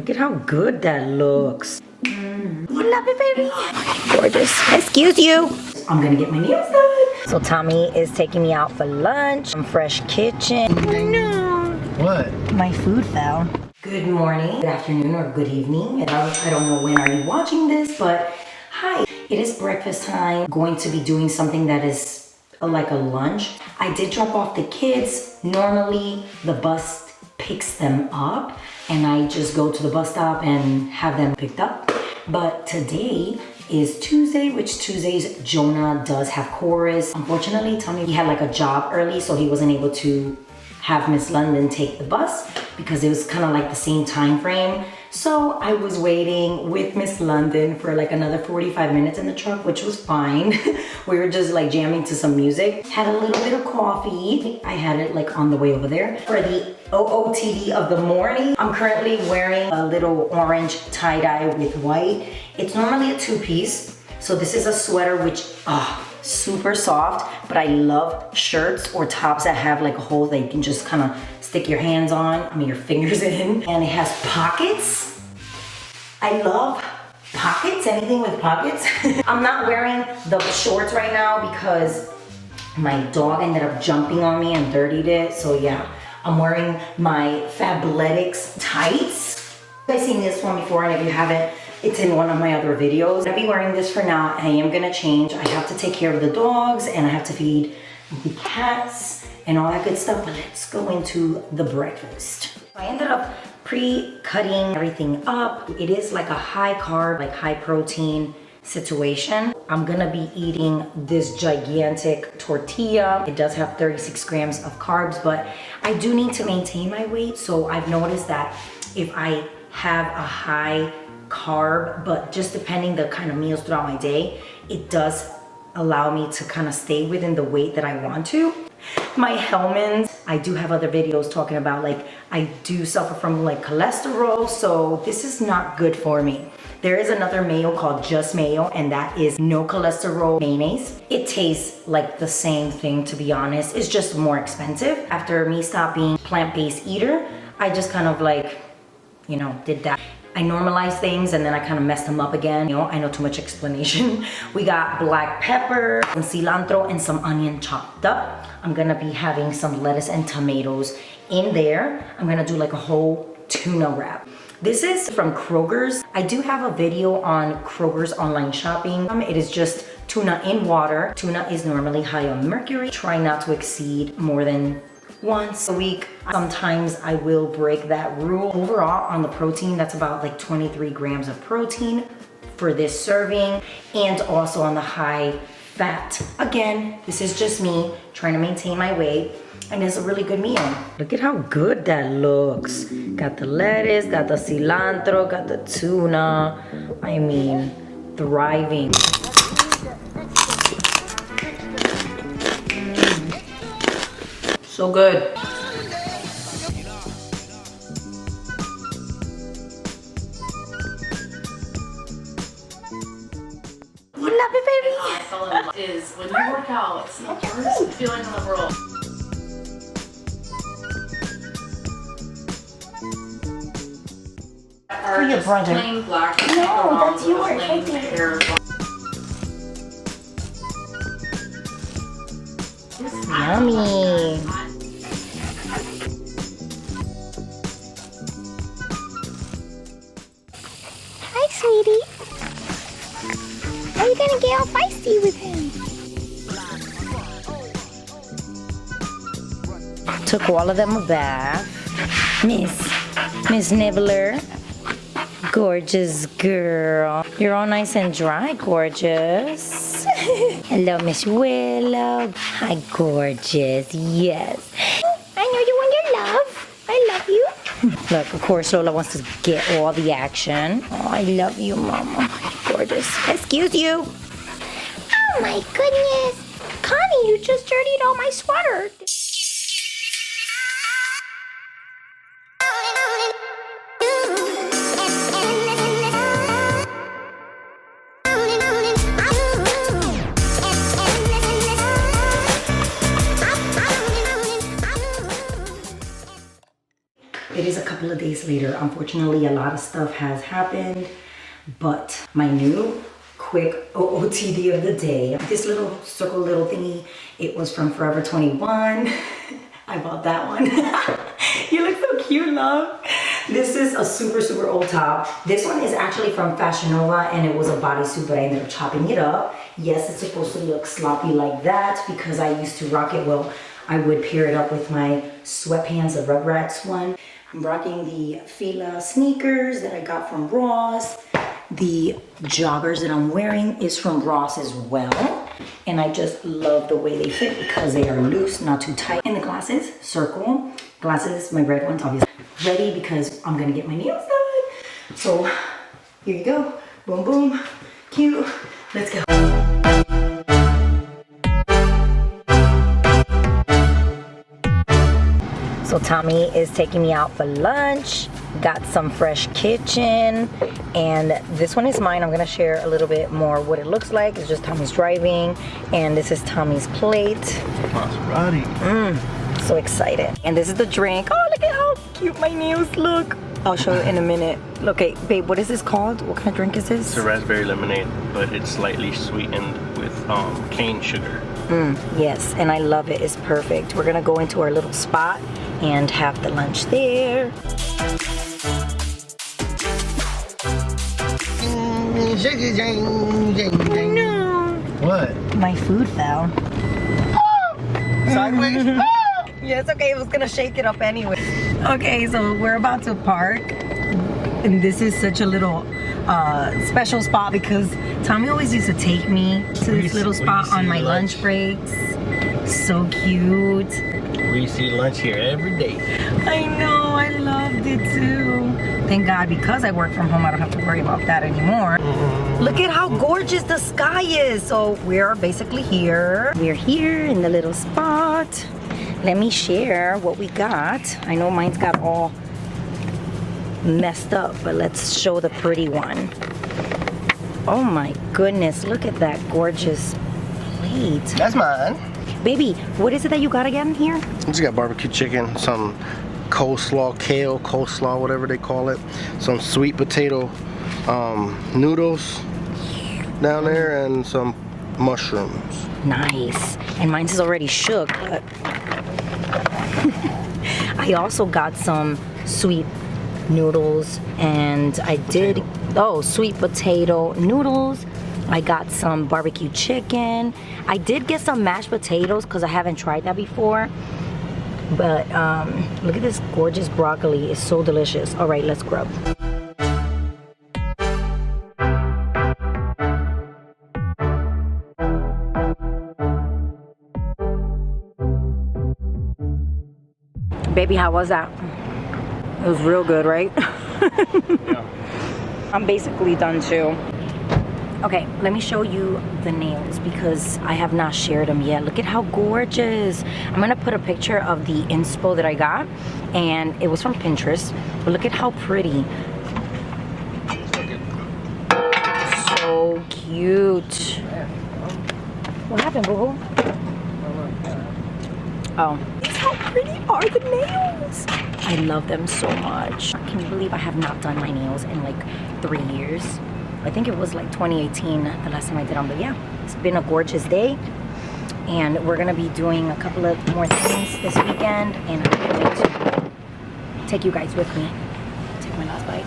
Look at how good that looks. You love it, baby? Gorgeous. Excuse you. I'm gonna get my nails done. So Tommy is taking me out for lunch. Fresh kitchen. Oh no. What? My food fell. Good morning, good afternoon, or good evening. I don't know when are you watching this, but hi. It is breakfast time. I'm going to be doing something that is like a lunch. I did drop off the kids. Normally the bus picks them up and I just go to the bus stop and have them picked up. But today is Tuesday, which Tuesdays Jonah does have chorus. Unfortunately, Tommy, he had like a job early, so he wasn't able to have Miss London take the bus because it was kind of like the same time frame. So I was waiting with Miss London for like another 45 minutes in the truck, which was fine. We were just like jamming to some music. Had a little bit of coffee. I had it like on the way over there. For the OOTD of the morning, I'm currently wearing a little orange tie-dye with white. It's normally a two-piece. So this is a sweater which, super soft, but I love shirts or tops that have like a hole that you can just kind of stick your hands on, your fingers in, and it has pockets. I love pockets, anything with pockets. I'm not wearing the shorts right now because my dog ended up jumping on me and dirtied it, so yeah. I'm wearing my Fabletics tights. I've seen this one before, and if you haven't, it's in one of my other videos. I'll be wearing this for now. I am gonna change. I have to take care of the dogs and I have to feed the cats and all that good stuff, but let's go into the breakfast. I ended up pre-cutting everything up. It is like a high carb, like high protein situation. I'm gonna be eating this gigantic tortilla. It does have 36 grams of carbs, but I do need to maintain my weight. So I've noticed that if I have a high carb, but just depending the kind of meals throughout my day, it does allow me to kind of stay within the weight that I want to. My Hellmann's, I do have other videos talking about like I do suffer from like cholesterol, so this is not good for me. There is another mayo called Just Mayo, and that is no cholesterol mayonnaise. It tastes like the same thing, to be honest. It's just more expensive. After me stop being plant-based eater, I just kind of like, did that. I normalized things and then I kind of messed them up again. I know too much explanation. We got black pepper and cilantro and some onion chopped up. I'm gonna be having some lettuce and tomatoes in there. I'm gonna do like a whole tuna wrap. This is from Kroger's. I do have a video on Kroger's online shopping. It is just tuna in water. Tuna is normally high on mercury. Try not to exceed more than once a week. Sometimes I will break that rule. Overall on the protein, that's about like 23 grams of protein for this serving, and also on the high fat. Again, this is just me trying to maintain my weight, and it's a really good meal. Look at how good that looks. Got the lettuce, got the cilantro, got the tuna. I mean, thriving. So good. You love it, baby? I fell in love is when you work out, it's the worst feeling in the world. For your brother. Plain black. No, that's yours. Plain hair. Yummy. Hi, sweetie. Are you gonna get all feisty with him? Took all of them a bath. Miss Nibbler. Gorgeous girl. You're all nice and dry, gorgeous. Hello, Miss Willow. Hi, gorgeous. Yes. I know you want your love. I love you. Look, of course, Lola wants to get all the action. Oh, I love you, Mama. Gorgeous. Excuse you. Oh my goodness. Connie, you just dirtied all my sweater. It is a couple of days days later. Unfortunately, a lot of stuff has happened, but my new quick OOTD of the day, this little circle little thingy, it was from Forever 21. I bought that one. You look so cute, love. This is a super old top. This one is actually from Fashion Nova, and it was a bodysuit, but I ended up chopping it up. Yes, it's supposed to look sloppy like that because I used to rock it. Well, I would pair it up with my sweatpants, the Rugrats one. I'm rocking the Fila sneakers that I got from Ross. The joggers that I'm wearing is from Ross as well. And I just love the way they fit because they are loose, not too tight. And the glasses, circle. Glasses, my red ones, obviously. Ready because I'm gonna get my nails done. So here you go. Boom, boom. Cute. Let's go. So Tommy is taking me out for lunch. Got some fresh kitchen, and this one is mine. I'm gonna share a little bit more what it looks like. It's just Tommy's driving, and this is Tommy's plate. Maserati. So excited. And this is the drink. Oh, look at how cute my nails look. I'll show you in a minute. Okay, babe, what is this called? What kind of drink is this? It's a raspberry lemonade, but it's slightly sweetened with cane sugar. Yes, and I love it. It's perfect. We're gonna go into our little spot and have the lunch there. No. What? My food fell. Sideways? Yeah, it's okay. I was gonna shake it up anyway. Okay, so we're about to park, and this is such a little special spot because Tommy always used to take me to this little spot on my lunch breaks. So cute. We see lunch here every day. I know, I loved it too. Thank God, because I work from home, I don't have to worry about that anymore. Look at how gorgeous the sky is. So we're basically here. We're here in the little spot. Let me share what we got. I know mine's got all messed up, but let's show the pretty one. Oh my goodness, look at that gorgeous plate. That's mine. Baby, what is it that you got again here? I just got barbecue chicken, some coleslaw, kale, coleslaw, whatever they call it. Some sweet potato noodles down there, and some mushrooms. Nice. And mine's is already shook, but I also got some sweet noodles, and I did, sweet potato noodles. I got some barbecue chicken. I did get some mashed potatoes because I haven't tried that before. But look at this gorgeous broccoli. It's so delicious. All right, let's grub. Baby, how was that? It was real good, right? Yeah. I'm basically done too. Okay, let me show you the nails because I have not shared them yet. Look at how gorgeous. I'm gonna put a picture of the inspo that I got, and it was from Pinterest, but look at how pretty. So cute. What happened, boo-boo? Oh. How pretty are the nails? I love them so much. Can you believe I have not done my nails in like 3 years? I think it was like 2018 the last time I did them, but yeah, it's been a gorgeous day, and we're gonna be doing a couple of more things this weekend, and I'm going to take you guys with me. Take my last bite.